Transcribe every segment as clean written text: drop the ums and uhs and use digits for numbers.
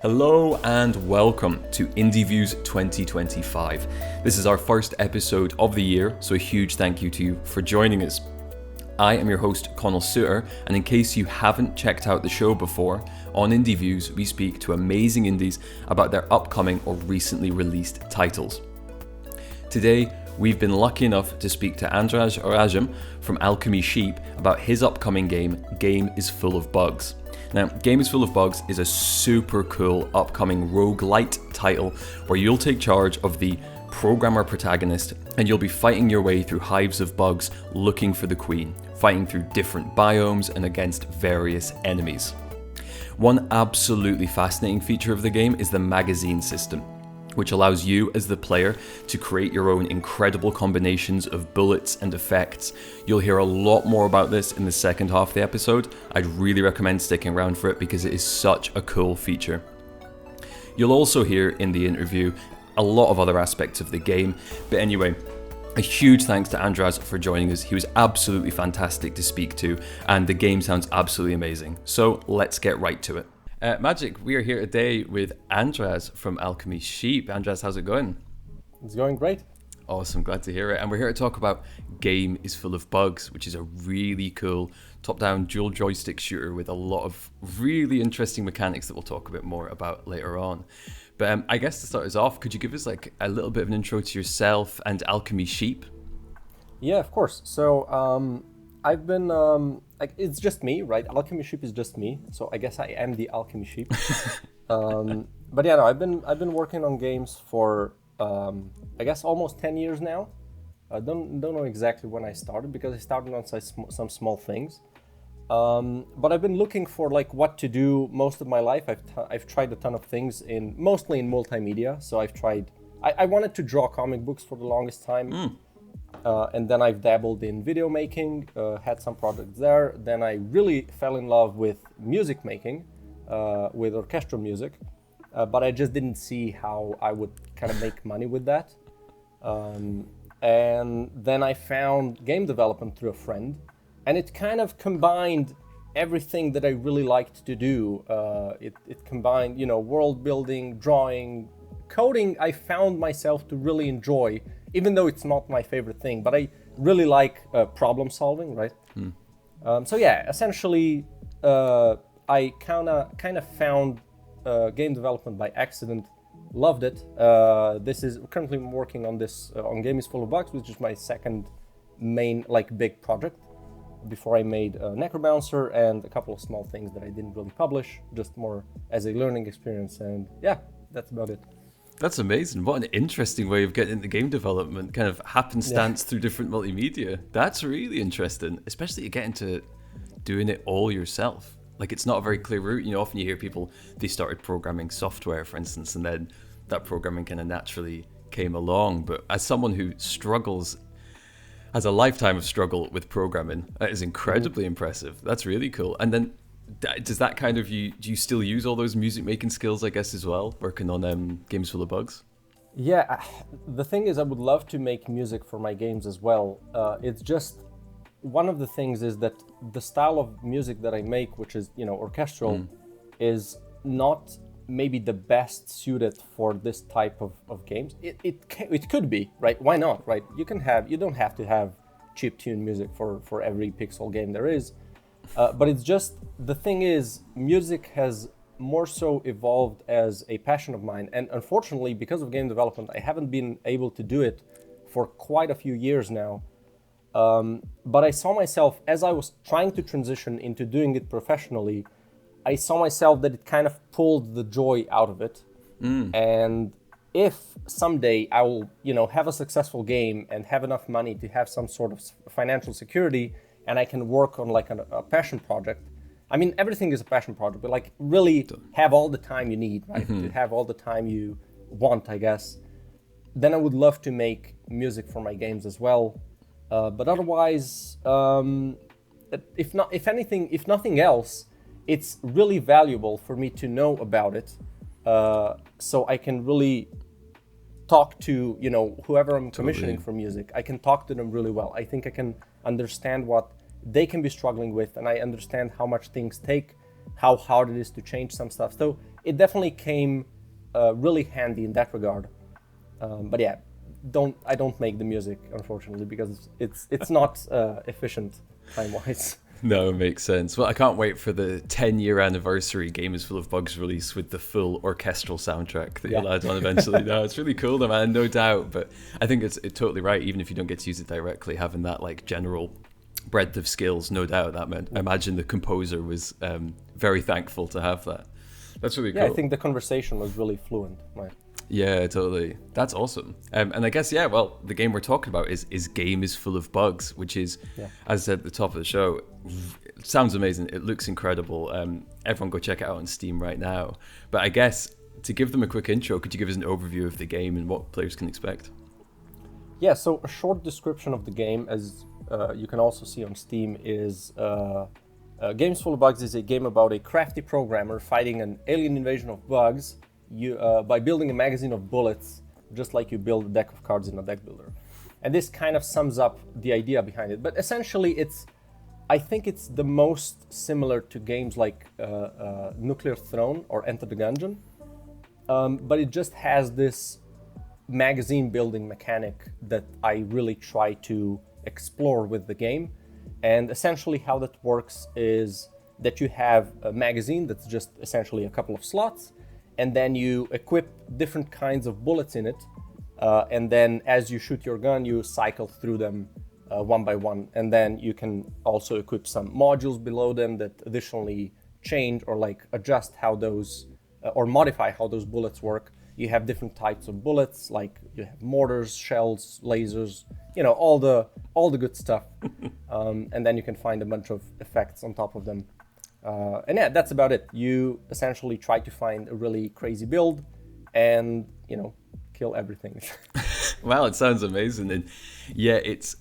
Hello and welcome to IndieViews 2025. This is our first episode of the year, so a huge thank you to you for joining us. I am your host, Connell Suter, and in case you haven't checked out the show before, on IndieViews we speak to amazing indies about their upcoming or recently released titles. Today, we've been lucky enough to speak to Andraž Oražem from Alchemy Sheep about his upcoming Game is Full of Bugs. Now, Game is Full of Bugs is a super cool upcoming rogue-lite title where you'll take charge of the programmer protagonist and you'll be fighting your way through hives of bugs looking for the queen, fighting through different biomes and against various enemies. One absolutely fascinating feature of the game is the magazine system, which allows you as the player to create your own incredible combinations of bullets and effects. You'll hear a lot more about this in the second half of the episode. I'd really recommend sticking around for it because it is such a cool feature. You'll also hear in the interview a lot of other aspects of the game, but anyway, a huge thanks to Andraž for joining us. He was absolutely fantastic to speak to, and the game sounds absolutely amazing. So let's get right to it. Magic, we are here today with Andraž from Alchemy Sheep. Andraž, how's it going? It's going great. Awesome, glad to hear it. And we're here to talk about Game is Full of Bugs, which is a really cool top-down dual joystick shooter with a lot of really interesting mechanics that we'll talk a bit more about later on. But I guess to start us off, could you give us like a little bit of an intro to yourself and Alchemy Sheep? Yeah, of course. So I've been it's just me, right? Alchemy Sheep is just me, so I guess I am the Alchemy Sheep. But yeah, no, I've been working on games for I guess almost 10 years now. I don't know exactly when I started because I started on some small things. But I've been looking for like what to do most of my life. I've tried a ton of things mostly in multimedia. So I wanted to draw comic books for the longest time. And then I've dabbled in video making, had some projects there. Then I really fell in love with music making, with orchestral music. But I just didn't see how I would kind of make money with that. And then I found game development through a friend. And it kind of combined everything that I really liked to do. It combined, world building, drawing, coding. I found myself to really enjoy, even though it's not my favorite thing, but I really like problem solving, right? So yeah, essentially, I kind of found game development by accident, loved it. Currently I'm working on this on Game is Full of Bugs, which is my second main big project. Before I made Necrobouncer and a couple of small things that I didn't really publish, just more as a learning experience. And yeah, that's about it. That's amazing. What an interesting way of getting into game development, kind of happenstance through different multimedia. That's really interesting, especially to get into doing it all yourself. Like, it's not a very clear route. Often you hear people, they started programming software, for instance, and then that programming kind of naturally came along. But as someone who has a lifetime of struggle with programming, that is incredibly impressive. That's really cool. And then does that kind of, do you still use all those music making skills, I guess, as well, working on Games Full of Bugs? Yeah, the thing is I would love to make music for my games as well. It's just, one of the things is that the style of music that I make, which is, orchestral, is not maybe the best suited for this type of games. It could be, right? Why not, right? You don't have to have chip tune music for every pixel game there is. But it's just, the thing is, music has more so evolved as a passion of mine. And unfortunately, because of game development, I haven't been able to do it for quite a few years now. But I saw myself, as I was trying to transition into doing it professionally, I saw myself that it kind of pulled the joy out of it. And if someday I will, have a successful game and have enough money to have some sort of financial security, and I can work on a passion project. I mean, everything is a passion project, but really have all the time you need, right? To have all the time you want, I guess. Then I would love to make music for my games as well. But otherwise, if nothing else, it's really valuable for me to know about it, so I can really talk to whoever I'm commissioning for music. I can talk to them really well. I think I can understand what they can be struggling with, and I understand how much things take, how hard it is to change some stuff. So it definitely came really handy in that regard. But yeah, I don't make the music, unfortunately, because it's not efficient time-wise. No, it makes sense. Well, I can't wait for the 10-year anniversary Game is Full of Bugs release with the full orchestral soundtrack that you'll add on eventually. No, it's really cool, though, man, no doubt. But I think it's totally right. Even if you don't get to use it directly, having that like general breadth of skills, no doubt that meant. I imagine the composer was very thankful to have that. That's really cool. Yeah, I think the conversation was really fluent. Right. Yeah, totally. That's awesome. And I guess, well, the game we're talking about is Game is Full of Bugs, which is, as I said at the top of the show, it sounds amazing. It looks incredible. Everyone go check it out on Steam right now. But I guess, to give them a quick intro, could you give us an overview of the game and what players can expect? Yeah, so a short description of the game, as you can also see on Steam, is Games Full of Bugs is a game about a crafty programmer fighting an alien invasion of bugs by building a magazine of bullets, just like you build a deck of cards in a deck builder. And this kind of sums up the idea behind it. But essentially, I think it's the most similar to games like Nuclear Throne or Enter the Gungeon. But it just has this magazine building mechanic that I really try to explore with the game. And essentially how that works is that you have a magazine that's just essentially a couple of slots, and then you equip different kinds of bullets in it, and then as you shoot your gun, you cycle through them one by one, and then you can also equip some modules below them that additionally change or like adjust how those or modify how those bullets work. You have different types of bullets, like you have mortars, shells, lasers, all the good stuff, and then you can find a bunch of effects on top of them. And yeah, that's about it. You essentially try to find a really crazy build and, kill everything. Wow, it sounds amazing. And yeah, it's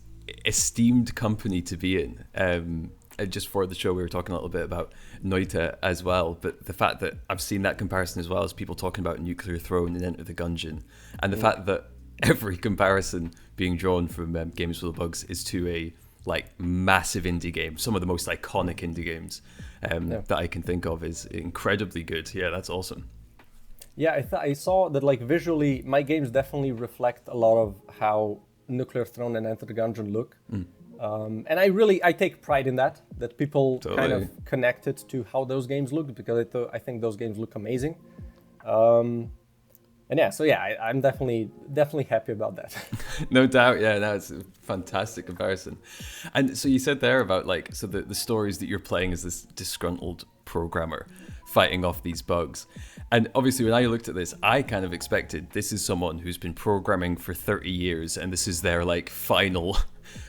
esteemed company to be in. Just for the show, we were talking a little bit about Noita as well, but the fact that I've seen that comparison as well as people talking about Nuclear Throne and Enter the Gungeon, and the fact that every comparison being drawn from Games Full of Bugs is to a massive indie game, some of the most iconic indie games that I can think of, is incredibly good. Yeah, that's awesome. Yeah, I saw that visually, my games definitely reflect a lot of how Nuclear Throne and Enter the Gungeon look. And I take pride in that people kind of connect it to how those games look, because I think those games look amazing. And yeah, so yeah, I'm definitely happy about that. No doubt, yeah, no, it's a fantastic comparison. And so you said there about the stories that you're playing as this disgruntled programmer fighting off these bugs. And obviously when I looked at this, I kind of expected this is someone who's been programming for 30 years and this is their final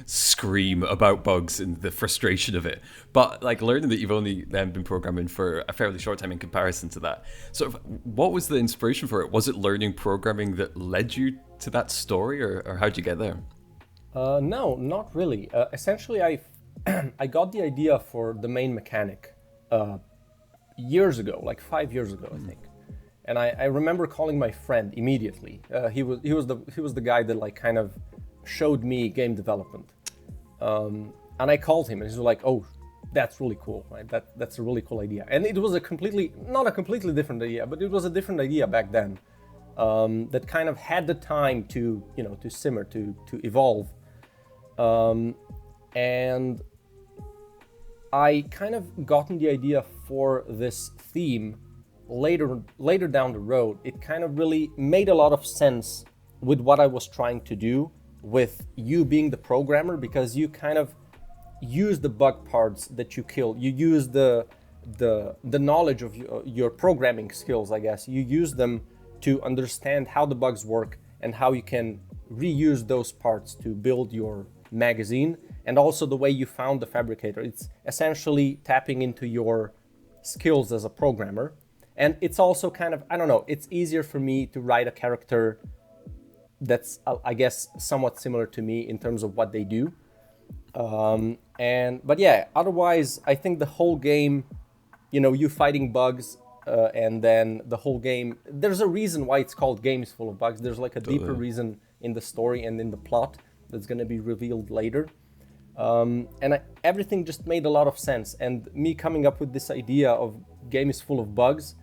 scream about bugs and the frustration of it. But learning that you've only then been programming for a fairly short time in comparison to that, sort of what was the inspiration for it? Was it learning programming that led you to that story, or how'd you get there? No, not really. Essentially, I got the idea for the main mechanic years ago, 5 years ago, I think. And I remember calling my friend immediately. He was the guy that kind of showed me game development, and I called him, and he was like, "Oh, that's really cool, right? That's a really cool idea." And it was not a completely different idea, but it was a different idea back then, that kind of had the time to simmer, to evolve, and I kind of gotten the idea for this theme later down the road. It kind of really made a lot of sense with what I was trying to do with you being the programmer, because you kind of use the bug parts that you kill. You use the knowledge of your programming skills, I guess. You use them to understand how the bugs work and how you can reuse those parts to build your magazine, and also the way you found the fabricator. It's essentially tapping into your skills as a programmer. And it's also kind of, I don't know, it's easier for me to write a character that's, I guess, somewhat similar to me in terms of what they do. But yeah, otherwise, I think the whole game, you fighting bugs, and then the whole game, there's a reason why it's called Games Full of Bugs. There's a deeper reason in the story and in the plot that's going to be revealed later. Everything just made a lot of sense. And me coming up with this idea of Game is Full of Bugs,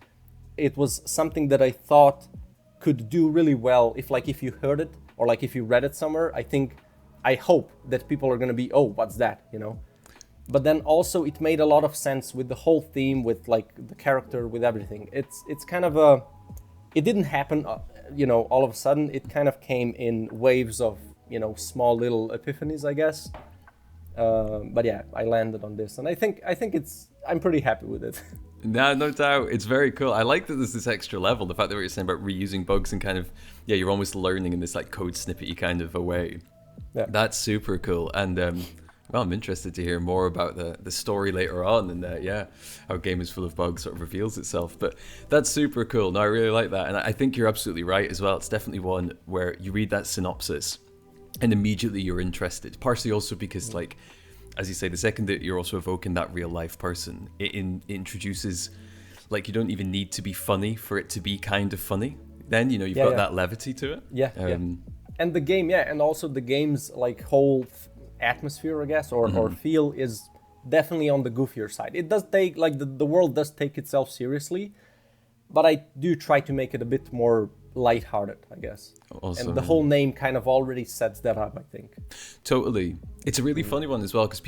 it was something that I thought could do really well if you heard it or like if you read it somewhere. I hope that people are going to be, oh, what's that, you know? But then also it made a lot of sense with the whole theme, with like the character, with everything. It's kind of it didn't happen, all of a sudden. It kind of came in waves of, small little epiphanies, I guess. But yeah, I landed on this, and I think I'm pretty happy with it. No doubt. It's very cool. I like that there's this extra level. The fact that what you're saying about reusing bugs and kind of, you're almost learning in this like code snippety kind of a way. Yeah. That's super cool. And well, I'm interested to hear more about the story later on, and how a game is full of bugs sort of reveals itself. But that's super cool. No, I really like that. And I think you're absolutely right as well. It's definitely one where you read that synopsis and immediately you're interested. Partially also because, like, as you say, the second that you're also evoking that real life person, it introduces, like, you don't even need to be funny for it to be kind of funny. Then, you've got that levity to it. Yeah. And the game, and also the game's like whole atmosphere, I guess, or feel is definitely on the goofier side. It does take, like, the world does take itself seriously, but I do try to make it a bit more lighthearted, I guess. Awesome. And the whole name kind of already sets that up, I think. Totally. It's a really funny one as well, because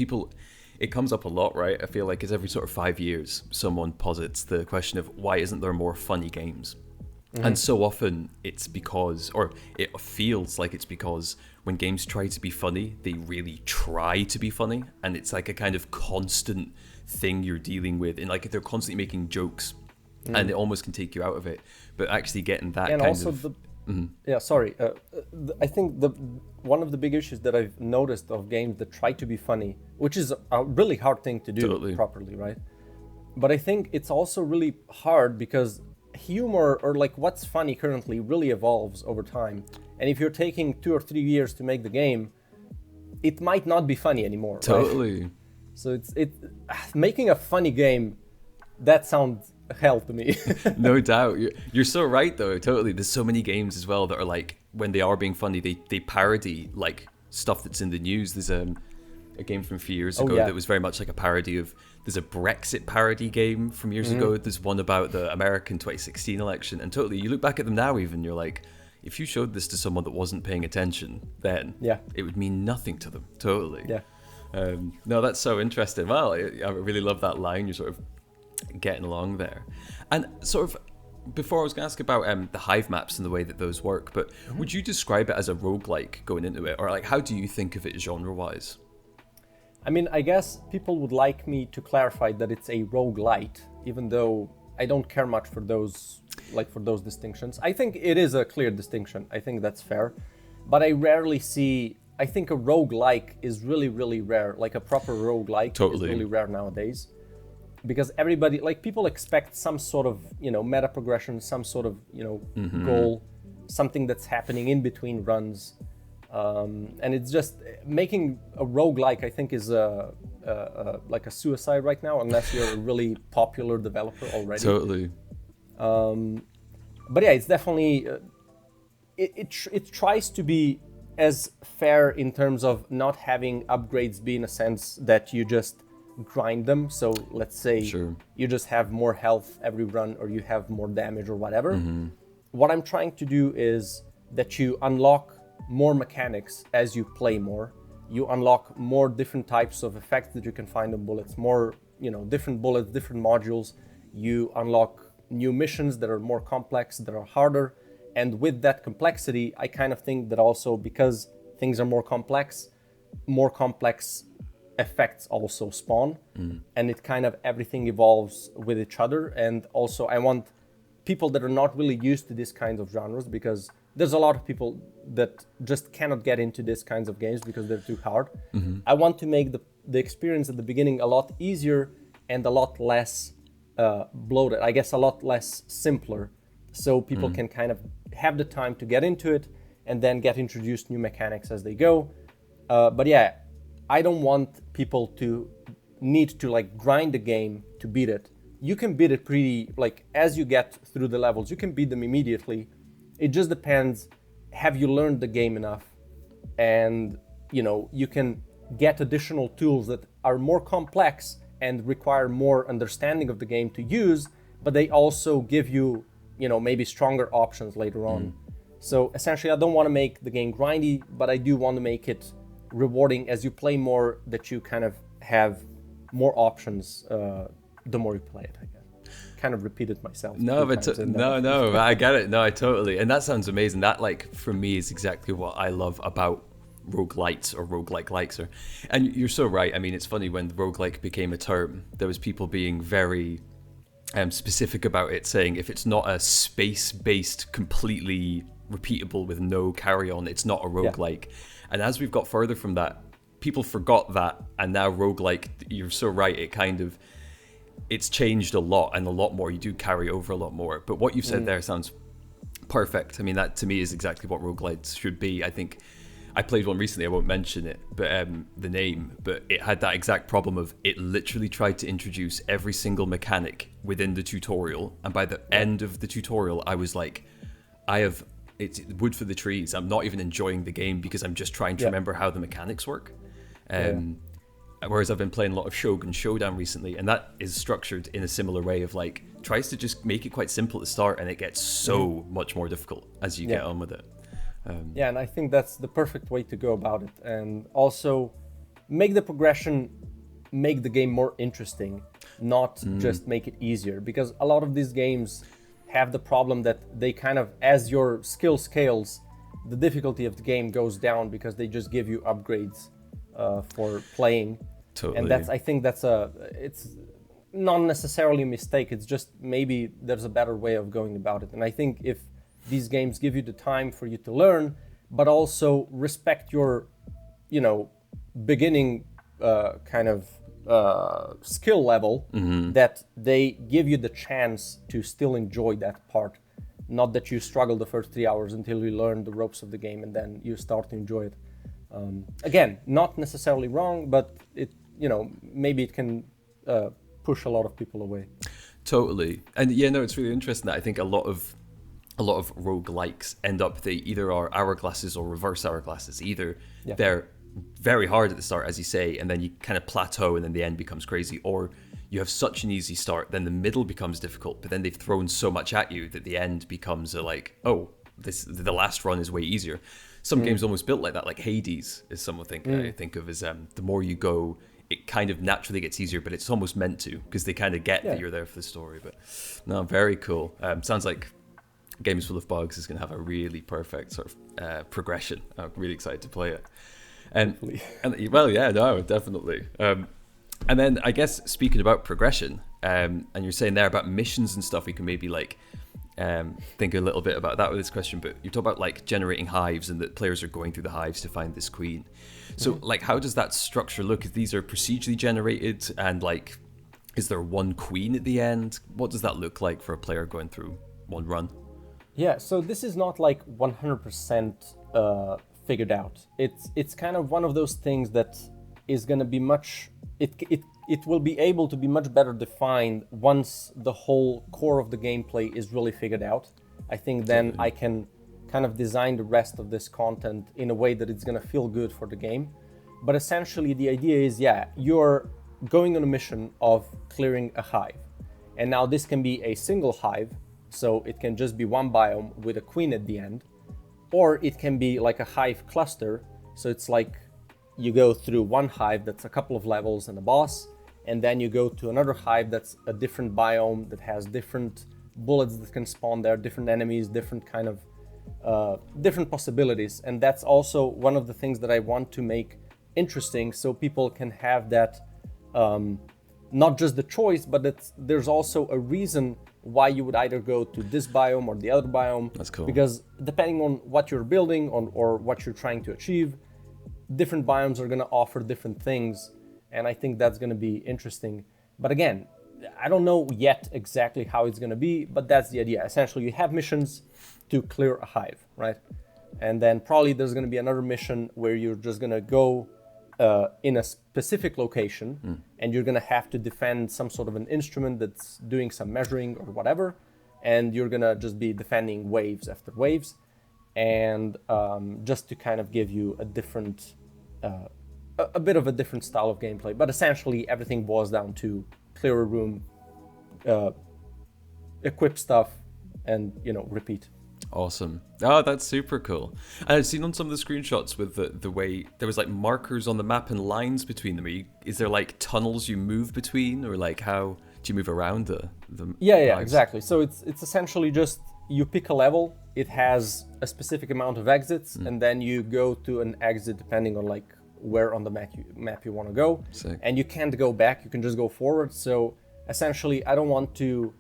it comes up a lot, right? I feel like it's every sort of 5 years someone posits the question of why isn't there more funny games? And so often it's because, or it feels like it's because when games try to be funny, they really try to be funny, and it's like a kind of constant thing you're dealing with, and like they're constantly making jokes, and it almost can take you out of it. But actually getting that and kind also of... I think one of the big issues that I've noticed of games that try to be funny, which is a really hard thing to do properly, right? But I think it's also really hard because humor, or like what's funny currently, really evolves over time. And if you're taking 2 or 3 years to make the game, it might not be funny anymore. Totally. Right? So it's making a funny game, that sounds hell to me. No doubt. You're so right, though. Totally. There's so many games as well that are like, when they are being funny, they parody like stuff that's in the news. There's a game from a few years ago that was very much like a parody of... There's a Brexit parody game from years ago. There's one about the American 2016 election. And totally, you look back at them now even, you're like, if you showed this to someone that wasn't paying attention, then it would mean nothing to them. Totally. Yeah. No, that's so interesting. Well, I really love that line. You're sort of getting along there. And sort of, before I was going to ask about the hive maps and the way that those work, but would you describe it as a roguelike going into it? Or like, how do you think of it genre-wise? I mean, I guess people would like me to clarify that it's a rogue-lite, even though I don't care much for those distinctions. I think it is a clear distinction. I think that's fair. But I rarely see... I think a roguelike is really, really rare. Like a proper roguelike is really rare nowadays. Because everybody... Like, people expect some sort of, meta progression, some sort of, goal, something that's happening in between runs. And it's just making a roguelike, I think, is like a suicide right now, unless you're a really popular developer already. Totally. But yeah, it's definitely it tries to be as fair in terms of not having upgrades be in a sense that you just grind them. So let's say you just have more health every run, or you have more damage or whatever. What I'm trying to do is that you unlock more mechanics as you play more. You unlock more different types of effects that you can find on bullets, more, different bullets, different modules. You unlock new missions that are more complex, that are harder. And with that complexity, I kind of think that also, because things are more complex effects also spawn. And it kind of, everything evolves with each other. And also I want people that are not really used to these kinds of genres, because there's a lot of people that just cannot get into these kinds of games because they're too hard. I want to make the experience at the beginning a lot easier and a lot less bloated, I guess a lot less simpler, so people can kind of have the time to get into it and then get introduced new mechanics as they go. But yeah, I don't want people to need to like grind the game to beat it. You can beat it pretty, like, as you get through the levels, you can beat them immediately. It just depends, have you learned the game enough? And, you can get additional tools that are more complex and require more understanding of the game to use, but they also give you, maybe stronger options later on. So essentially, I don't want to make the game grindy, but I do want to make it rewarding as you play more, that you kind of have more options the more you play it, I guess. Kind of repeated myself. No, but no, I get it. No, I totally. And that sounds amazing. That, like, for me is exactly what I love about roguelites or roguelike likes. And you're so right. I mean, it's funny, when roguelike became a term, there was people being very specific about it, saying if it's not a space-based, completely repeatable with no carry-on, it's not a roguelike. Yeah. And as we've got further from that, people forgot that, and now roguelike, you're so right, it's changed a lot, and a lot more. You do carry over a lot more. But what you've said there sounds perfect. I mean, that to me is exactly what roguelites should be. I think I played one recently, I won't mention it, but the name, but it had that exact problem of it literally tried to introduce every single mechanic within the tutorial, and by the end of the tutorial, I was like, it's wood for the trees. I'm not even enjoying the game because I'm just trying to remember how the mechanics work. Whereas I've been playing a lot of Shogun Showdown recently, and that is structured in a similar way of, like, tries to just make it quite simple to start, and it gets so much more difficult as you get on with it. And I think that's the perfect way to go about it. And also make the progression, make the game more interesting, not just make it easier. Because a lot of these games have the problem that they kind of, as your skill scales, the difficulty of the game goes down because they just give you upgrades for playing. Totally. And I think it's not necessarily a mistake. It's just maybe there's a better way of going about it. And I think if these games give you the time for you to learn, but also respect your, beginning kind of skill level, that they give you the chance to still enjoy that part. Not that you struggle the first 3 hours until you learn the ropes of the game and then you start to enjoy it. Again, not necessarily wrong, but it, maybe it can push a lot of people away. Totally. And it's really interesting that I think a lot of roguelikes end up, they either are hourglasses or reverse hourglasses. Either they're very hard at the start, as you say, and then you kind of plateau and then the end becomes crazy, or you have such an easy start, then the middle becomes difficult, but then they've thrown so much at you that the end becomes the last run is way easier. Some games almost built like that, like Hades is something I think of as the more you go, it kind of naturally gets easier, but it's almost meant to, because they kind of get that you're there for the story. But no, very cool. Sounds like Games Full of Bugs is going to have a really perfect sort of progression. I'm really excited to play it. Definitely. And then I guess speaking about progression, and you're saying there about missions and stuff, we can maybe think a little bit about that with this question. But you talk about like generating hives and that players are going through the hives to find this queen. So like, how does that structure look? If these are procedurally generated, and like, is there one queen at the end? What does that look like for a player going through one run? Yeah, so this is not like 100% figured out. It's kind of one of those things that is going to be it will be able to be much better defined once the whole core of the gameplay is really figured out. I think then I can kind of design the rest of this content in a way that it's going to feel good for the game. But essentially the idea is, you're going on a mission of clearing a hive. And now this can be a single hive, so it can just be one biome with a queen at the end, or it can be like a hive cluster. So it's like you go through one hive that's a couple of levels and a boss, and then you go to another hive that's a different biome that has different bullets that can spawn there, different enemies, different kind of different possibilities. And that's also one of the things that I want to make interesting, so people can have that not just the choice, but there's also a reason why you would either go to this biome or the other biome. That's cool. Because depending on what you're building or what you're trying to achieve, different biomes are going to offer different things, and I think that's going to be interesting. But again, I don't know yet exactly how it's going to be, but that's the idea. Essentially, you have missions to clear a hive, right? And then probably there's going to be another mission where you're just going to go in a specific location, and you're going to have to defend some sort of an instrument that's doing some measuring or whatever, and you're going to just be defending waves after waves, and just to kind of give you a different, a bit of a different style of gameplay. But essentially everything boils down to clear a room, equip stuff and, repeat. Awesome. Oh, that's super cool. And I've seen on some of the screenshots with the way there was like markers on the map and lines between them. Is there like tunnels you move between, or like how do you move around the Yeah, lives? exactly. So it's essentially just you pick a level, it has a specific amount of exits, and then you go to an exit depending on like where on the map you want to go. Sick. And you can't go back, you can just go forward. So essentially I don't want to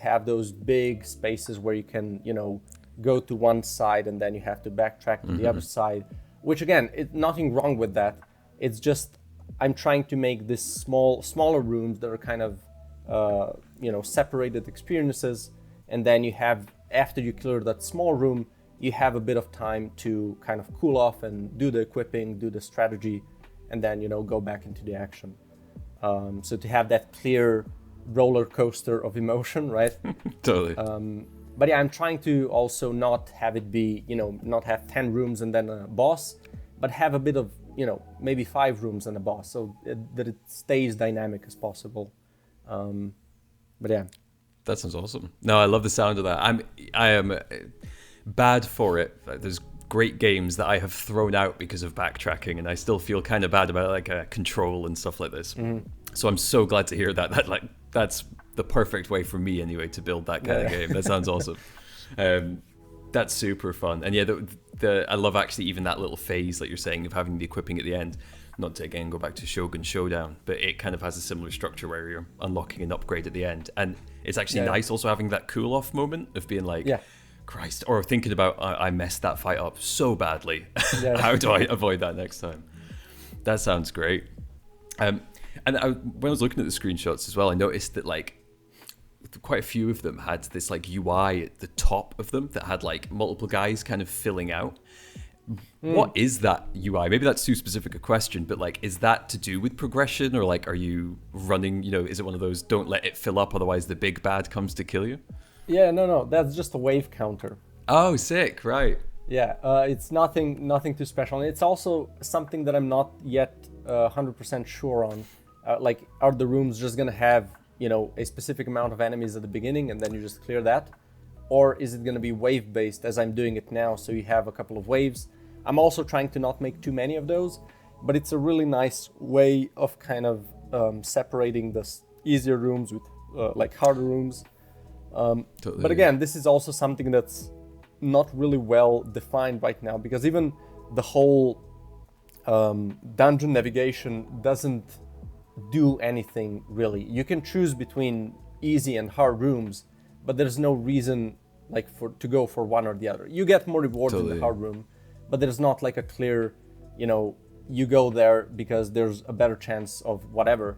have those big spaces where you can, go to one side and then you have to backtrack to the other side, which again, nothing wrong with that. It's just I'm trying to make this smaller rooms that are kind of, separated experiences. And then you have, after you clear that small room, you have a bit of time to kind of cool off and do the equipping, do the strategy, and then, go back into the action. So to have that clear roller coaster of emotion, right? Totally. But yeah, I'm trying to also not have it be, not have 10 rooms and then a boss, but have a bit of, maybe 5 rooms and a boss, so that it stays dynamic as possible. But yeah. That sounds awesome. No, I love the sound of that. I am bad for it. There's great games that I have thrown out because of backtracking, and I still feel kind of bad about like control and stuff like this. Mm-hmm. So I'm so glad to hear that like that's the perfect way for me anyway to build that kind of game. That sounds awesome. That's super fun. And yeah, I love actually even that little phase like you're saying of having the equipping at the end. Not to again go back to Shogun Showdown, but it kind of has a similar structure where you're unlocking an upgrade at the end, and it's actually nice also having that cool off moment of being like, Christ, or thinking about I messed that fight up so badly. How do I avoid that next time? That sounds great. And when I was looking at the screenshots as well, I noticed that like quite a few of them had this like UI at the top of them that had like multiple guys kind of filling out. What is that UI? Maybe that's too specific a question, but like, is that to do with progression, or like, are you running, is it one of those don't let it fill up, otherwise the big bad comes to kill you? Yeah, no, that's just a wave counter. Oh, sick, right. Yeah, it's nothing too special. And it's also something that I'm not yet 100% sure on. Like, are the rooms just gonna have, a specific amount of enemies at the beginning and then you just clear that? Or is it gonna be wave based as I'm doing it now? So you have a couple of waves. I'm also trying to not make too many of those, but it's a really nice way of kind of separating the easier rooms with like harder rooms. Totally. But again, this is also something that's not really well defined right now, because even the whole dungeon navigation doesn't do anything really. You can choose between easy and hard rooms, but there's no reason like to go for one or the other. You get more rewards in the hard room, but there's not like a clear, you go there because there's a better chance of whatever.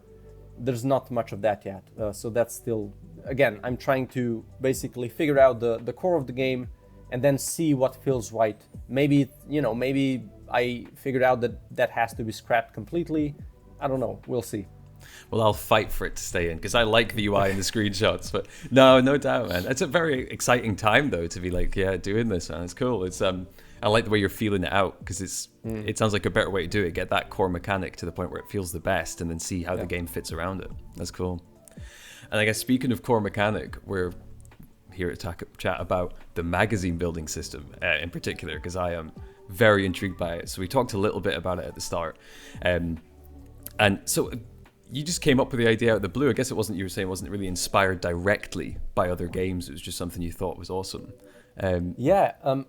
There's not much of that yet. So that's still, again, I'm trying to basically figure out the core of the game and then see what feels right. Maybe, maybe I figured out that has to be scrapped completely. I don't know. We'll see. Well, I'll fight for it to stay in because I like the UI and the screenshots. But no doubt, man. It's a very exciting time though to be like, doing this, man. It's cool. It's I like the way you're feeling it out because it sounds like a better way to do it. Get that core mechanic to the point where it feels the best, and then see how the game fits around it. That's cool. And I guess speaking of core mechanic, we're here to chat about the magazine building system in particular because I am very intrigued by it. So we talked a little bit about it at the start, and so you just came up with the idea out of the blue. I guess you were saying it wasn't really inspired directly by other games. It was just something you thought was awesome. And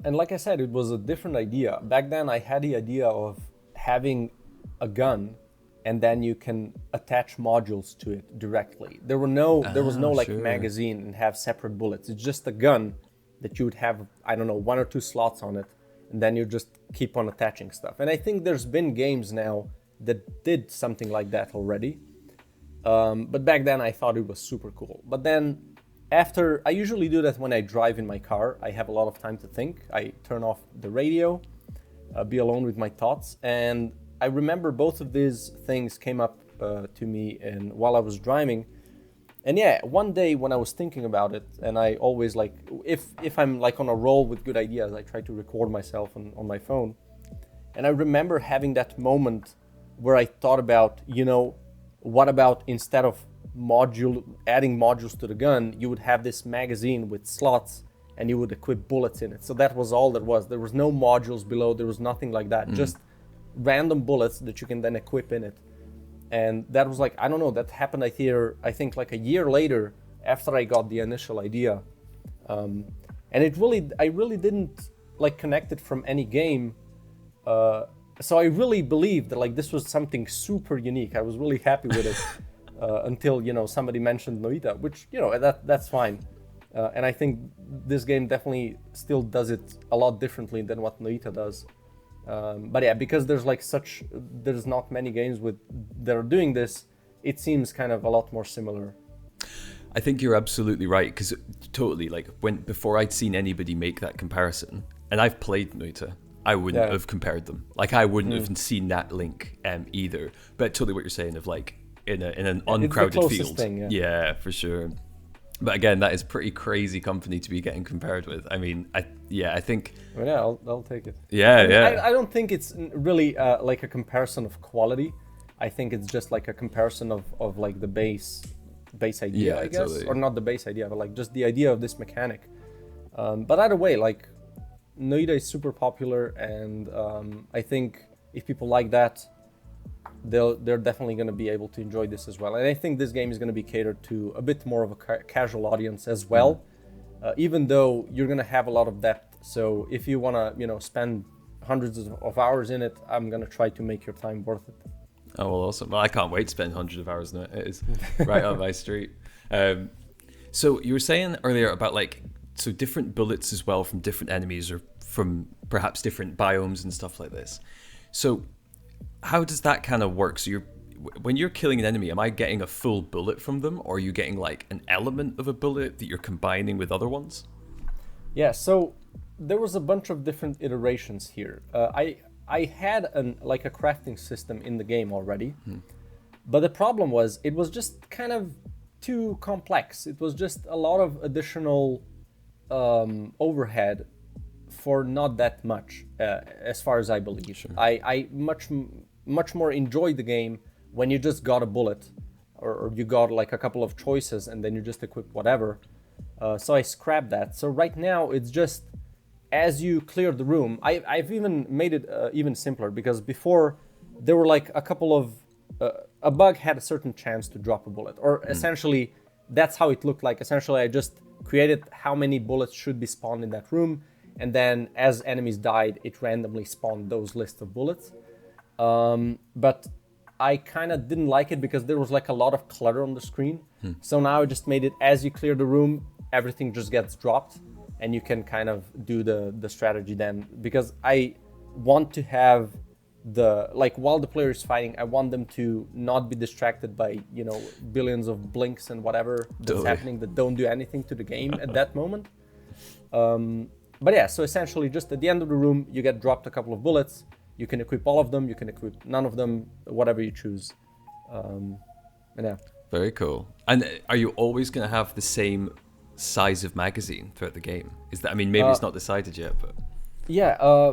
like I said, it was a different idea. Back then I had the idea of having a gun and then you can attach modules to it directly. There was no magazine and have separate bullets. It's just a gun that you would have, I don't know, 1 or 2 slots on it, and then you just keep on attaching stuff. And I think there's been games now that did something like that already. But back then I thought it was super cool. But then I usually do that when I drive in my car. I have a lot of time to think. I turn off the radio, be alone with my thoughts. And I remember both of these things came up to me while I was driving. And one day when I was thinking about it, and I always like, if I'm like on a roll with good ideas, I try to record myself on my phone. And I remember having that moment where I thought about, what about instead of adding modules to the gun, you would have this magazine with slots and you would equip bullets in it. So that was all there was. There was no modules below, there was nothing like that, just random bullets that you can then equip in it. And that was like, I don't know, that happened I think like a year later after I got the initial idea. And I really didn't like connect it from any game. So I really believed that like this was something super unique. I was really happy with it until, you know, somebody mentioned Noita, which, you know, that's fine. And I think this game definitely still does it a lot differently than what Noita does. But yeah, because there's not many games that are doing this, it seems kind of a lot more similar. I think you're absolutely right, because totally, like, before I'd seen anybody make that comparison, and I've played Noita, I wouldn't have compared them. Like, I wouldn't have seen that link either. But totally what you're saying of like in an uncrowded field. Thing, yeah, for sure. But again, that is pretty crazy company to be getting compared with. I mean, I think. Well, yeah, I'll take it. Yeah. I don't think it's really like a comparison of quality. I think it's just like a comparison of like the base idea, I guess, totally. Or not the base idea, but like just the idea of this mechanic. But either way, like Noita is super popular, and I think if people like that, they're definitely going to be able to enjoy this as well. And I think this game is going to be catered to a bit more of a casual audience as well, even though you're going to have a lot of depth. So if you want to, you know, spend hundreds of hours in it, I'm going to try to make your time worth it. Oh, well, awesome. Well, I can't wait to spend hundreds of hours in it. It is right on my street. So you were saying earlier about like, so different bullets as well from different enemies or from perhaps different biomes and stuff like this. So how does that kind of work? So when you're killing an enemy, am I getting a full bullet from them, or are you getting like an element of a bullet that you're combining with other ones? Yeah, so there was a bunch of different iterations here. I had a crafting system in the game already, but the problem was it was just kind of too complex. It was just a lot of additional overhead for not that much, as far as I believe. Sure. I much more enjoyed the game when you just got a bullet, or you got like a couple of choices and then you just equip whatever. So I scrapped that. So right now it's just as you clear the room. I've even made it even simpler, because before there were like a couple of a bug had a certain chance to drop a bullet, or essentially that's how it looked like. Essentially I just created how many bullets should be spawned in that room, and then as enemies died, it randomly spawned those lists of bullets. But I kind of didn't like it because there was like a lot of clutter on the screen. So now I just made it as you clear the room, everything just gets dropped, and you can kind of do the strategy then. Because I want to have while the player is fighting, I want them to not be distracted by, you know, billions of blinks and whatever that's happening that don't do anything to the game at that moment. But yeah, so essentially just at the end of the room, you get dropped a couple of bullets. You can equip all of them, you can equip none of them, whatever you choose. And yeah. Very cool. And are you always going to have the same size of magazine throughout the game? Is that, I mean, maybe it's not decided yet, but... Yeah,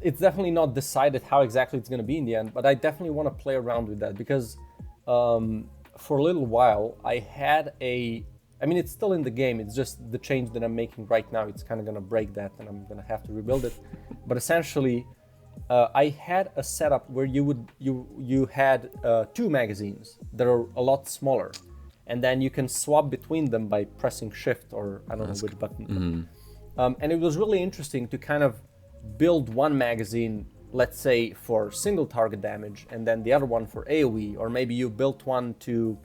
it's definitely not decided how exactly it's going to be in the end, but I definitely want to play around with that, because for a little while I had I mean, it's still in the game, it's just the change that I'm making right now, it's kind of going to break that and I'm going to have to rebuild it. But essentially, I had a setup where you had 2 magazines that are a lot smaller, and then you can swap between them by pressing shift, or I don't know which button. And it was really interesting to kind of build one magazine, let's say for single target damage, and then the other one for AoE, or maybe you built one to,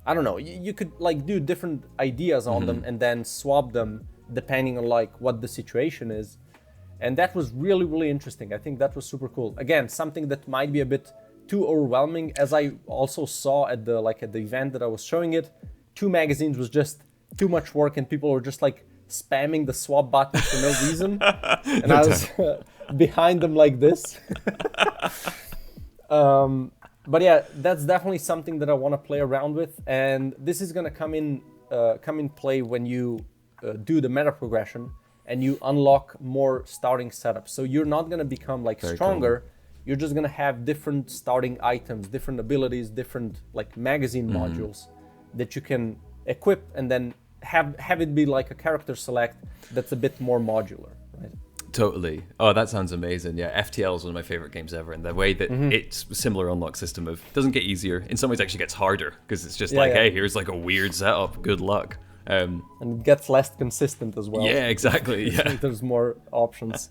I don't know, you could like do different ideas on them and then swap them depending on like what the situation is. And that was really, really interesting. I think that was super cool. Again, something that might be a bit too overwhelming, as I also saw at the event that I was showing it. 2 magazines was just too much work, and people were just like spamming the swap button for no reason. And I was behind them like this. But yeah, that's definitely something that I want to play around with, and this is gonna come in play when you do the meta progression and you unlock more starting setups. So you're not gonna become like very stronger. Cool. You're just gonna have different starting items, different abilities, different like magazine modules that you can equip and then have it be like a character select that's a bit more modular, right? Totally. Oh, that sounds amazing. Yeah, FTL is one of my favorite games ever, and the way that it's a similar unlock system of doesn't get easier, in some ways actually gets harder, because it's just hey, here's like a weird setup, good luck. And it gets less consistent as well. Yeah, exactly. Yeah. There's more options.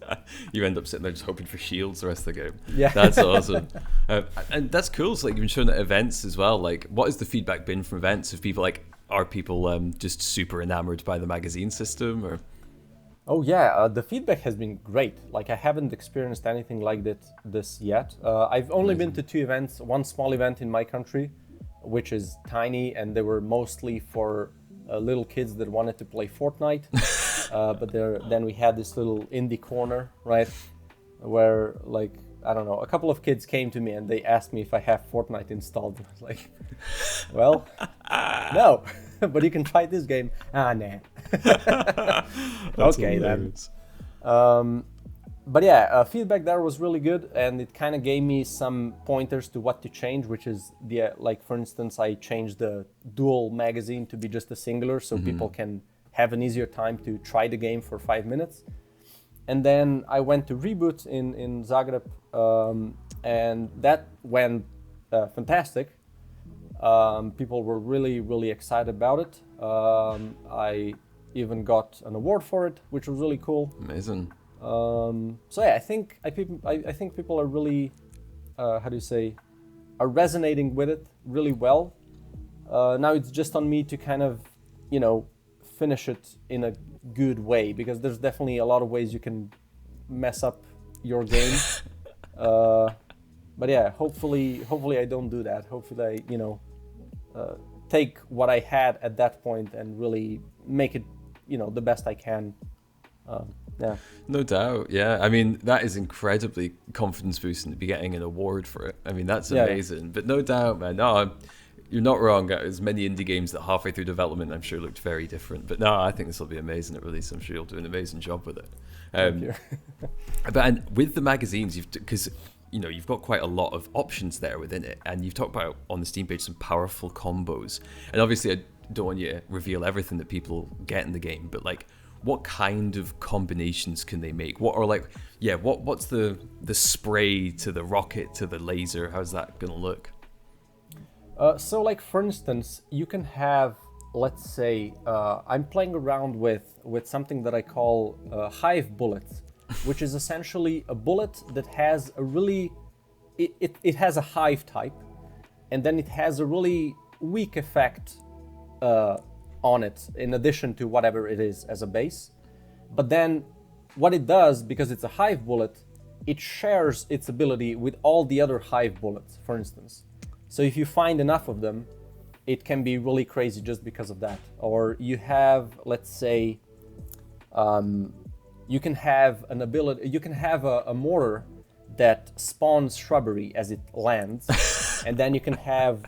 You end up sitting there just hoping for shields the rest of the game. Yeah. That's awesome. And that's cool. So like, you've been showing at events as well. Like, what has the feedback been from events? Have people are people just super enamored by the magazine system, or? Oh yeah, the feedback has been great. Like, I haven't experienced anything like this yet. I've only been to 2 events, one small event in my country, which is tiny, and they were mostly for little kids that wanted to play Fortnite. But then we had this little indie corner, right, where like, I don't know, a couple of kids came to me and they asked me if I have Fortnite installed. I was like, well, no, but you can try this game. Nah. Okay, hilarious. then. But yeah, feedback there was really good, and it kind of gave me some pointers to what to change, which is like, for instance, I changed the dual magazine to be just a singular, so people can have an easier time to try the game for 5 minutes. And then I went to Reboot in Zagreb, and that went fantastic. People were really, really excited about it. I even got an award for it, which was really cool. Amazing. So yeah, I think people are really, are resonating with it really well. Now it's just on me to kind of, finish it in a good way, because there's definitely a lot of ways you can mess up your game. But yeah, hopefully I don't do that. Hopefully I, take what I had at that point and really make it, the best I can. Yeah. No doubt. Yeah. I mean, that is incredibly confidence boosting to be getting an award for it. I mean, that's amazing. Yeah. But no doubt, man. No, you're not wrong. There's many indie games that halfway through development, I'm sure, looked very different. But no, I think this will be amazing at release. I'm sure you'll do an amazing job with it. Thank you. And with the magazines, because you've got quite a lot of options there within it, and you've talked about on the Steam page some powerful combos. And obviously, I don't want you to reveal everything that people get in the game, but like, what kind of combinations can they make? What's the spray to the rocket to the laser? How's that gonna look? So like, for instance, you can have, let's say, I'm playing around with something that I call hive bullets, which is essentially a bullet that has a really, it has a hive type, and then it has a really weak effect on it, in addition to whatever it is as a base. But then what it does, because it's a hive bullet, it shares its ability with all the other hive bullets, for instance. So if you find enough of them, it can be really crazy just because of that. Or you have, let's say, you can have an ability, you can have a mortar that spawns shrubbery as it lands, and then you can have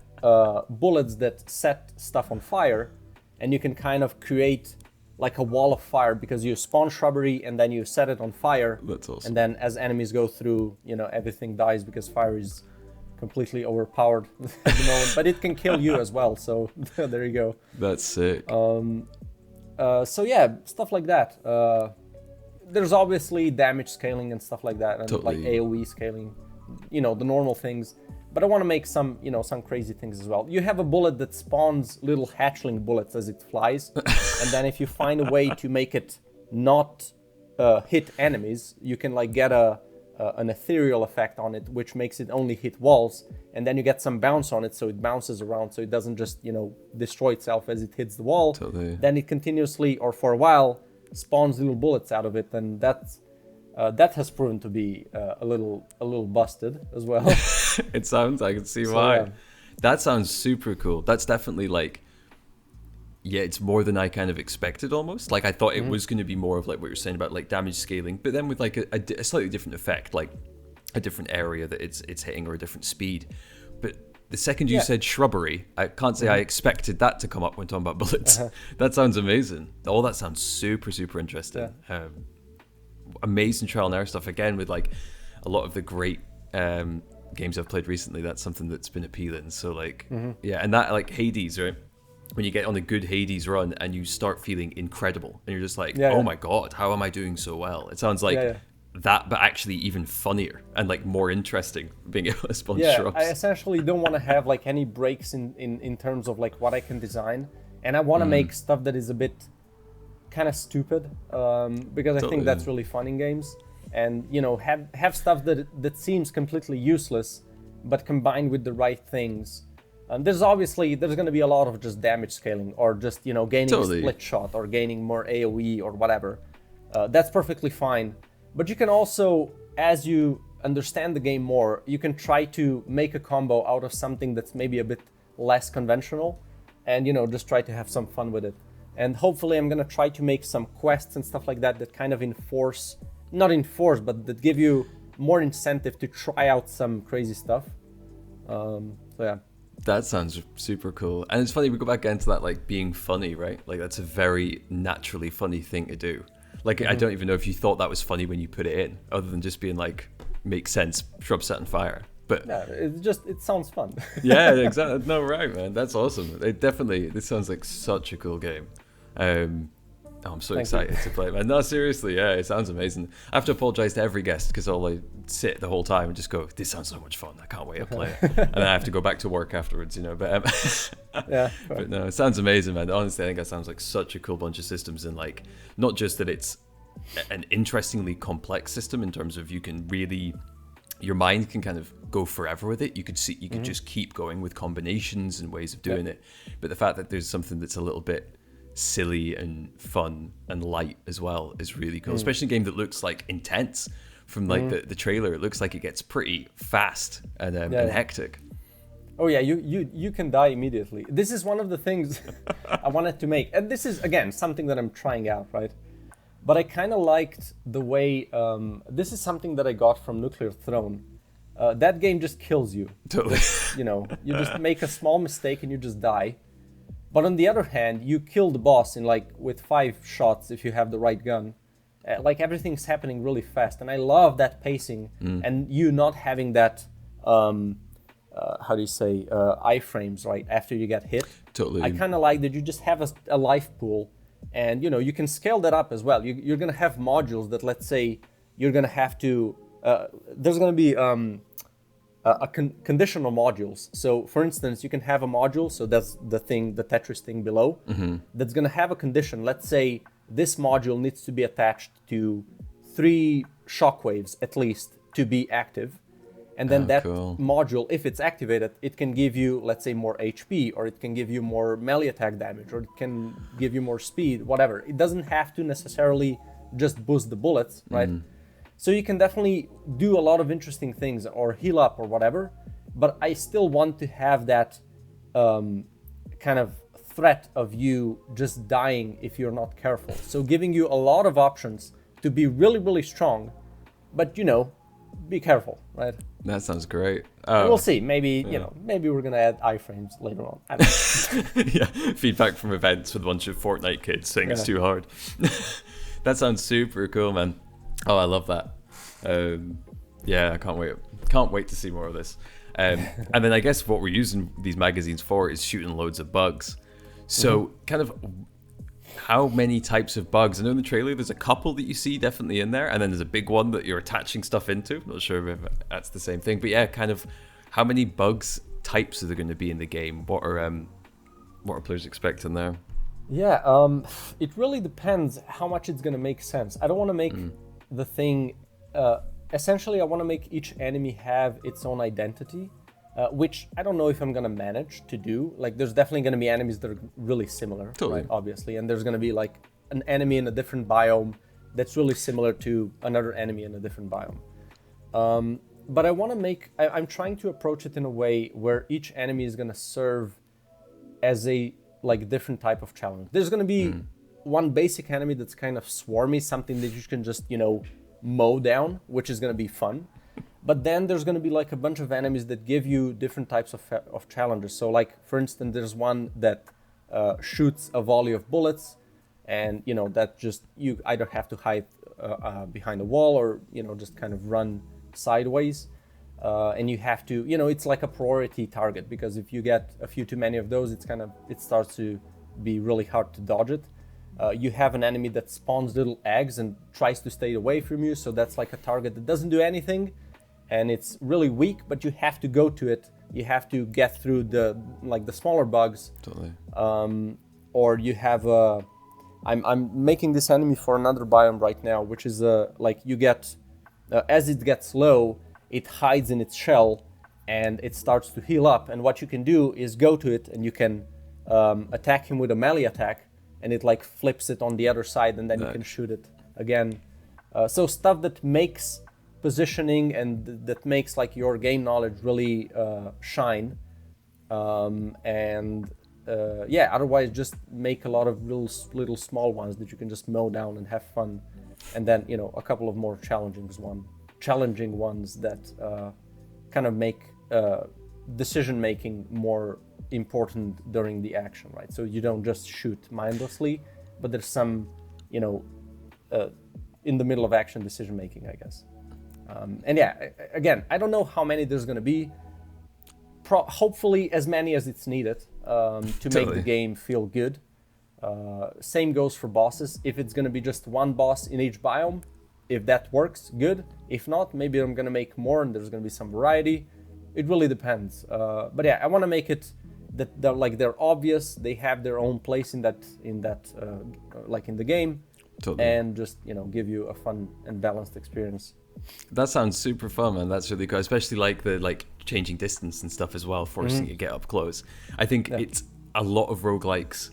bullets that set stuff on fire, and you can kind of create like a wall of fire, because you spawn shrubbery and then you set it on fire. That's awesome. And then as enemies go through, everything dies, because fire is completely overpowered at the moment. But it can kill you as well, so there you go. That's sick. So yeah, stuff like that. There's obviously damage scaling and stuff like that, and totally. like AoE scaling, the normal things. But I want to make some crazy things as well. You have a bullet that spawns little hatchling bullets as it flies, and then if you find a way to make it not hit enemies, you can like get an ethereal effect on it, which makes it only hit walls, and then you get some bounce on it, so it bounces around, so it doesn't just destroy itself as it hits the wall. Totally. Then it continuously, or for a while, spawns little bullets out of it, and that has proven to be a little busted as well. It sounds, I can see why. Yeah. That sounds super cool. That's definitely like, yeah, it's more than I kind of expected almost. Like, I thought it was going to be more of like what you're saying about like damage scaling, but then with like a slightly different effect, like a different area that it's hitting or a different speed. But the second you said shrubbery, I can't say I expected that to come up when talking about bullets. That sounds amazing. All that sounds super, super interesting. Yeah. Amazing trial and error stuff, again, with like a lot of the great games I've played recently. That's something that's been appealing. So like, yeah, and that like Hades, right? when you get on a good Hades run and you start feeling incredible and you're just like, Yeah, oh yeah. my god, how am I doing so well? It sounds like Yeah. that, but actually even funnier and like more interesting, being able to spawn Yeah, shrubs. I essentially don't want to have like any breaks in terms of like what I can design, and I want to make stuff that is a bit kind of stupid, because I Totally. think that's really fun in games, and have stuff that seems completely useless, but combined with the right things. There's going to be a lot of just damage scaling, or just gaining Totally. split shot, or gaining more AOE or whatever. That's perfectly fine, but you can also, as you understand the game more, you can try to make a combo out of something that's maybe a bit less conventional, and just try to have some fun with it. And hopefully I'm gonna try to make some quests and stuff like that that kind of not enforce, but that give you more incentive to try out some crazy stuff. So yeah. That sounds super cool. And it's funny, we go back into that, like, being funny, right? Like, that's a very naturally funny thing to do. Like, I don't even know if you thought that was funny when you put it in, other than just being like, makes sense, shrub set on fire. But Yeah, it sounds fun. yeah, exactly. No, right, man. That's awesome. This sounds like such a cool game. I'm so excited to play it, man. No, seriously, yeah, it sounds amazing. I have to apologize to every guest because I'll like sit the whole time and just go, this sounds so much fun. I can't wait to play it. And then I have to go back to work afterwards, But Yeah. but no, it sounds amazing, man. Honestly, I think that sounds like such a cool bunch of systems, and like not just that it's an interestingly complex system in terms of your mind can kind of go forever with it. You could just keep going with combinations and ways of doing it. But the fact that there's something that's a little bit silly and fun and light as well is really cool, especially a game that looks like intense. From like the trailer, it looks like it gets pretty fast and hectic. Oh yeah, you can die immediately. This is one of the things I wanted to make, and this is again something that I'm trying out, right? But I kind of liked the way this is something that I got from Nuclear Throne. That game just kills you. Totally. You just make a small mistake and you just die. But on the other hand, you kill the boss in with 5 shots if you have the right gun. Like everything's happening really fast, and I love that pacing and you not having that. How do you say, iframes, right, after you get hit. Totally. I kind of like that you just have a life pool, and you can scale that up as well. You're going to have modules that, let's say, you're going to have to, there's going to be conditional modules. So for instance, you can have a module, so that's the Tetris thing below, that's going to have a condition. Let's say this module needs to be attached to 3 shockwaves at least to be active. And then module, if it's activated, it can give you, let's say, more HP, or it can give you more melee attack damage, or it can give you more speed, whatever. It doesn't have to necessarily just boost the bullets, right? So you can definitely do a lot of interesting things, or heal up, or whatever. But I still want to have that kind of threat of you just dying if you're not careful. So giving you a lot of options to be really, really strong, but be careful, right? That sounds great. We'll see. Maybe maybe we're gonna add iframes later on. I don't know. Yeah, feedback from events with a bunch of Fortnite kids saying it's too hard. That sounds super cool, man. Oh, I love that. Yeah, I can't wait. Can't wait to see more of this. And then I guess what we're using these magazines for is shooting loads of bugs. So kind of how many types of bugs? I know in the trailer there's a couple that you see definitely in there, and then there's a big one that you're attaching stuff into. Not sure if that's the same thing, but yeah, kind of how many bugs types are there going to be in the game? What are players expecting there? Yeah, it really depends how much it's gonna make sense. I don't want to make the thing. Essentially, I want to make each enemy have its own identity. Which I don't know if I'm gonna manage to do. Like, there's definitely gonna be enemies that are really similar, right? Obviously, and there's gonna be like an enemy in a different biome that's really similar to another enemy in a different biome. But I want to I'm trying to approach it in a way where each enemy is gonna serve as a different type of challenge. There's gonna be one basic enemy that's kind of swarmy, something that you can just mow down, which is gonna be fun. But then there's going to be like a bunch of enemies that give you different types of challenges. So like, for instance, there's one that shoots a volley of bullets, and that just, you either have to hide behind a wall, or just kind of run sideways. and you have to, it's like a priority target, because if you get a few too many of those, it starts to be really hard to dodge it. You have an enemy that spawns little eggs and tries to stay away from you, so that's like a target that doesn't do anything, and it's really weak, but you have to go to it. You have to get through the smaller bugs. Totally. Or you have I'm making this enemy for another biome right now, which is you get as it gets low, it hides in its shell and it starts to heal up. And what you can do is go to it and you can attack him with a melee attack, and it like flips it on the other side, and then you can shoot it again. So stuff that makes positioning and that makes like your game knowledge really shine. Otherwise just make a lot of little small ones that you can just mow down and have fun. And then, a couple of more challenging ones that kind of make decision making more important during the action, right? So you don't just shoot mindlessly, but there's some, in the middle of action decision making, I guess. Again, I don't know how many there's going to be. Hopefully as many as it's needed to make the game feel good. Same goes for bosses. If it's going to be just one boss in each biome, if that works, good. If not, maybe I'm going to make more and there's going to be some variety. It really depends. But yeah, I want to make it that they're obvious. They have their own place in that in the game, and just give you a fun and balanced experience. That sounds super fun, man. That's really cool, especially like the changing distance and stuff as well, forcing you to get up close. I think it's a lot of roguelikes.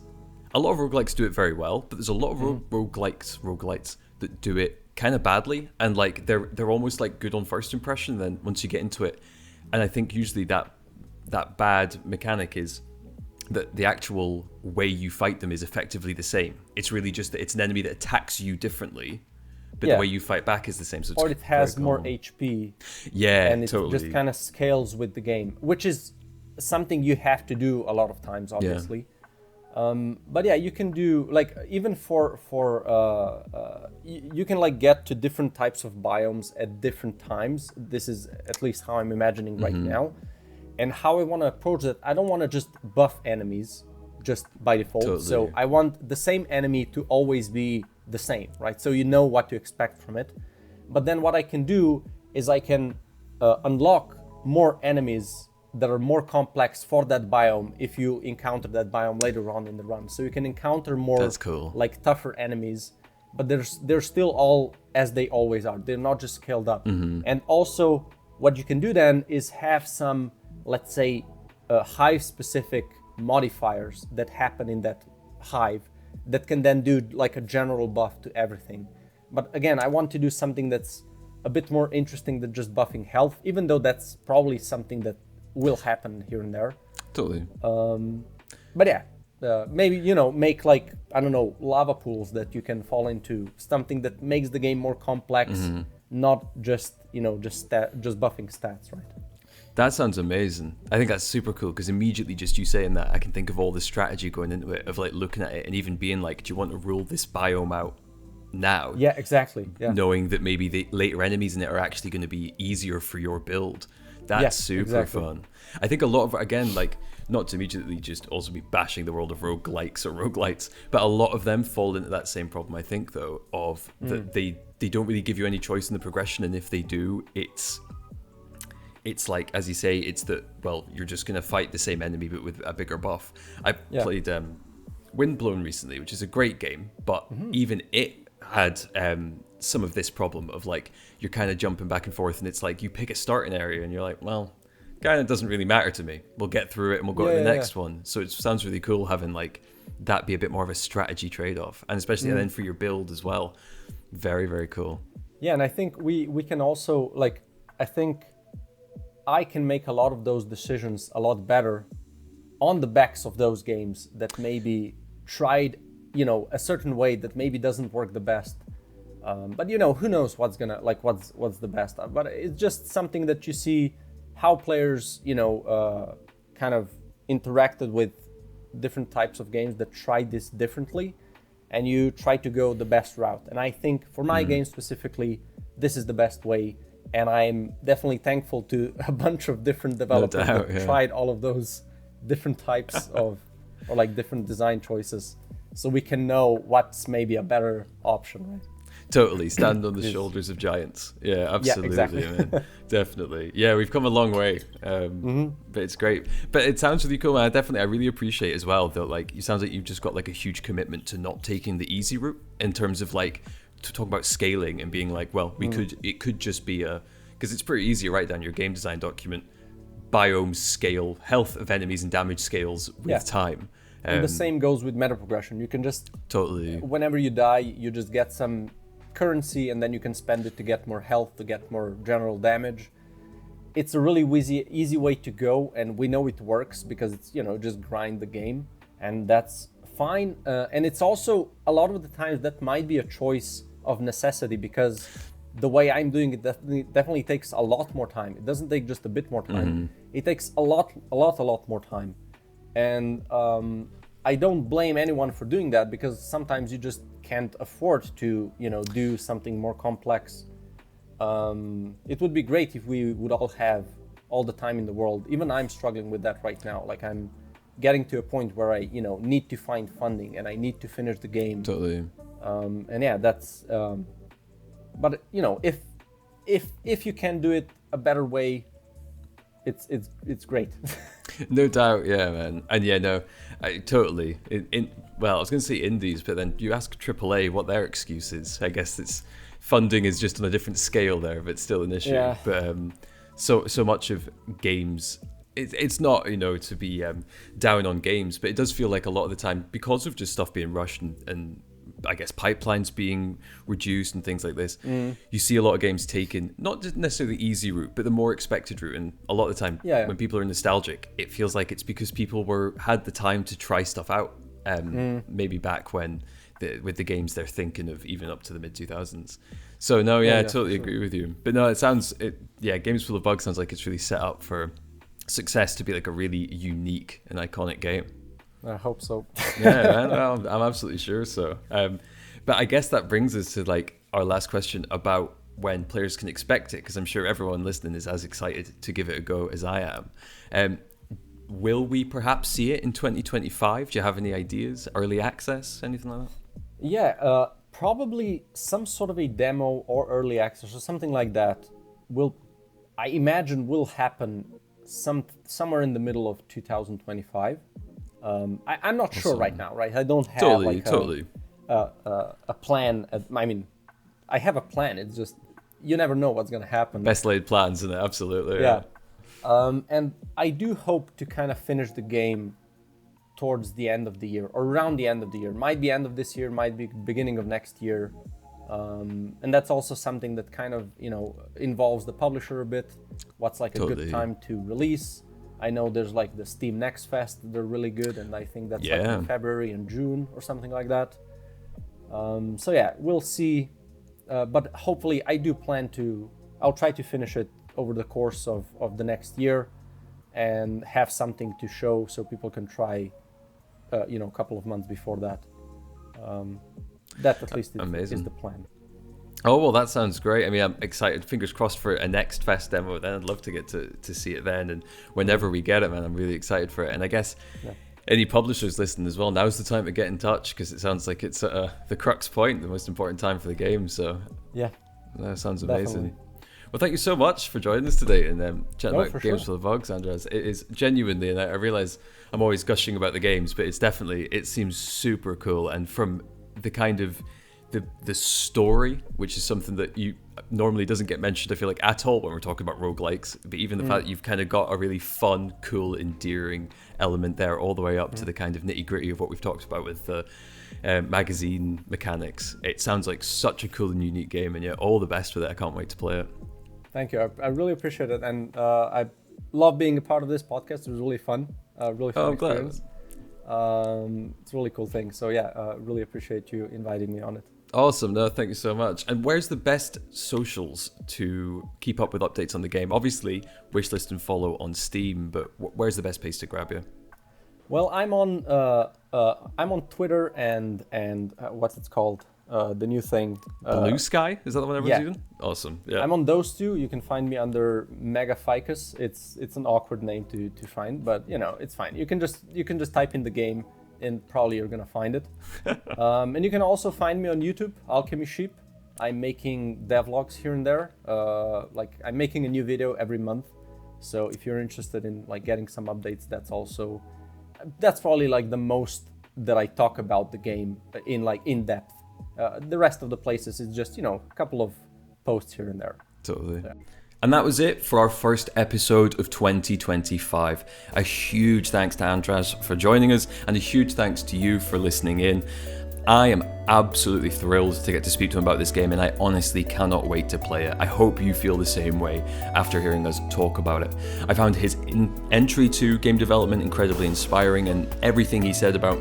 A lot of roguelikes do it very well, but there's a lot of roguelites that do it kind of badly, and like they're almost like good on first impression. Then once you get into it, and I think usually that bad mechanic is that the actual way you fight them is effectively the same. It's really just that it's an enemy that attacks you differently, but the way you fight back is the same. So or it has more HP. Yeah, and it totally. just kind of scales with the game, which is something you have to do a lot of times, obviously. But yeah, you can do even for you can get to different types of biomes at different times. This is at least how I'm imagining right now, and how I want to approach it. I don't want to just buff enemies just by default. Totally. So I want the same enemy to always be the same, right? So you know what to expect from it. But then what I can do is I can unlock more enemies that are more complex for that biome if you encounter that biome later on in the run. So you can encounter more tougher enemies, but they're still all as they always are. They're not just scaled up. And also what you can do then is have some, let's say, hive specific modifiers that happen in that hive that can then do like a general buff to everything. But again, I want to do something that's a bit more interesting than just buffing health, even though that's probably something that will happen here and there. Totally. But yeah, maybe, make lava pools that you can fall into, something that makes the game more complex, not just, just buffing stats, right? That sounds amazing. I think that's super cool, because immediately just you saying that, I can think of all the strategy going into it, of looking at it and even being like, do you want to rule this biome out now? Yeah, exactly. Yeah. Knowing that maybe the later enemies in it are actually going to be easier for your build. That's super fun. I think a lot of, again, not to immediately just also be bashing the world of roguelikes or roguelites, but a lot of them fall into that same problem, I think, though, of that they don't really give you any choice in the progression, and if they do, it's like, as you say, it's that, well, you're just going to fight the same enemy but with a bigger buff. I played Windblown recently, which is a great game, but even it had some of this problem of you're kind of jumping back and forth, and it's like you pick a starting area and you're like, well, kind of doesn't really matter to me. We'll get through it and we'll go to the next one. So it sounds really cool having that be a bit more of a strategy trade-off, and especially then for your build as well. Very, very cool. Yeah, and I think we can also I think I can make a lot of those decisions a lot better on the backs of those games that maybe tried, a certain way that maybe doesn't work the best. But who knows what's gonna what's the best. But it's just something that you see how players, kind of interacted with different types of games that tried this differently, and you try to go the best route. And I think for my game specifically, this is the best way. And I'm definitely thankful to a bunch of different developers that tried all of those different types of, or like different design choices, so we can know what's maybe a better option, right? Totally, stand on the shoulders of giants. Yeah, absolutely, yeah, exactly. man. Definitely. Yeah, we've come a long way, but it's great. But it sounds really cool, man. I really appreciate as well that, like, it sounds like you've just got like a huge commitment to not taking the easy route in terms of like to talk about scaling and being like, well, it could just be because it's pretty easy to write down your game design document, biomes scale, health of enemies and damage scales with time. And the same goes with meta progression. You can just totally, whenever you die, you just get some currency and then you can spend it to get more health, to get more general damage. It's a really easy way to go, and we know it works because it's, just grind the game, and that's fine. And it's also, a lot of the times, that might be a choice of necessity, because the way I'm doing it definitely takes a lot more time. It doesn't take just a bit more time. It takes a lot more time. And I don't blame anyone for doing that, because sometimes you just can't afford to, do something more complex. It would be great if we would all have all the time in the world. Even I'm struggling with that right now. Like, I'm getting to a point where I, need to find funding and I need to finish the game. Totally. And yeah, that's. But if you can do it a better way, it's great. No doubt, yeah, man. And yeah, no, totally. Well, I was going to say indies, but then you ask AAA what their excuse is. I guess it's funding is just on a different scale there, but it's still an issue. Yeah. But so much of games, it's not, to be down on games, but it does feel like a lot of the time, because of just stuff being rushed and I guess pipelines being reduced and things like this, you see a lot of games taking not just necessarily the easy route, but the more expected route. And a lot of the time, when people are nostalgic, it feels like it's because people had the time to try stuff out. Maybe back when with the games they're thinking of, even up to the mid 2000s. So no, I totally agree with you. But no, Games Full of Bugs sounds like it's really set up for success to be like a really unique and iconic game. I hope so. Yeah, man, I'm absolutely sure so. But I guess that brings us to like our last question about when players can expect it, because I'm sure everyone listening is as excited to give it a go as I am. Will we perhaps see it in 2025? Do you have any ideas? Early access, anything like that? Yeah, probably some sort of a demo or early access or something like that I imagine will happen somewhere in the middle of 2025. I'm not sure right now, right? I don't have a plan. I have a plan. It's just, you never know what's going to happen. Best laid plans, isn't it? Absolutely. Yeah. And I do hope to kind of finish the game towards the end of the year, or around the end of the year. Might be end of this year, might be beginning of next year. And that's also something that kind of, involves the publisher a bit. What's like a good time to release? I know there's like the Steam Next Fest, they're really good, and I think that's like in February and June or something like that. So yeah, we'll see. But hopefully I'll try to finish it over the course of the next year and have something to show so people can try, a couple of months before that. That at least is the plan. Oh, well, that sounds great. I mean, I'm excited. Fingers crossed for a next Fest demo then. I'd love to get to see it then. And whenever we get it, man, I'm really excited for it. And I guess any publishers listening as well, now's the time to get in touch, because it sounds like it's the crux point, the most important time for the game. So yeah, that sounds amazing. Definitely. Well, thank you so much for joining us today and chatting about Games Full of Bugs, Andraž. It is genuinely, and I realize I'm always gushing about the games, but it seems super cool. And from the kind of the story, which is something that you normally doesn't get mentioned, I feel like, at all when we're talking about roguelikes, but even the fact that you've kind of got a really fun, cool, endearing element there, all the way up to the kind of nitty gritty of what we've talked about with the magazine mechanics. It sounds like such a cool and unique game, and all the best with it. I can't wait to play it. Thank you. I really appreciate it, and I love being a part of this podcast. It was really fun. Really fun experience. It's a really cool thing. So yeah, really appreciate you inviting me on it. Awesome. No, thank you so much. And where's the best socials to keep up with updates on the game? Obviously, wishlist and follow on Steam, but where's the best place to grab you? Well, I'm on Twitter and what's it called? the new thing. Blue Sky? Is that the one everyone's yeah. using? Awesome. Yeah. I'm on those two. You can find me under Megaficus. It's an awkward name to find, but you know, it's fine. You can just type in the game and probably you're gonna find it. And you can also find me on YouTube, Alchemy Sheep. I'm making devlogs here and there. Like I'm making a new video every month. So if you're interested in like getting some updates, that's probably like the most that I talk about the game in depth. The rest of the places is just, you know, a couple of posts here and there. Totally. Yeah. And that was it for our first episode of 2025. A huge thanks to Andraž for joining us, and a huge thanks to you for listening in. I am absolutely thrilled to get to speak to him about this game, and I honestly cannot wait to play it. I hope you feel the same way after hearing us talk about it. I found his entry to game development incredibly inspiring, and everything he said about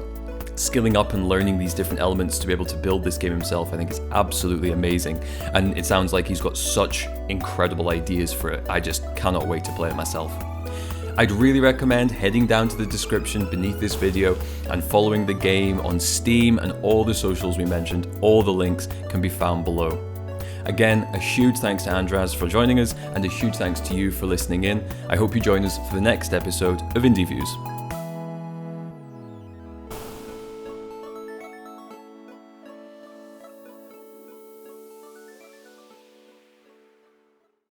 skilling up and learning these different elements to be able to build this game himself, I think is absolutely amazing. And it sounds like he's got such incredible ideas for it. I just cannot wait to play it myself. I'd really recommend heading down to the description beneath this video and following the game on Steam and all the socials we mentioned. All the links can be found below. Again, a huge thanks to Andraž for joining us, and a huge thanks to you for listening in. I hope you join us for the next episode of IndieViews.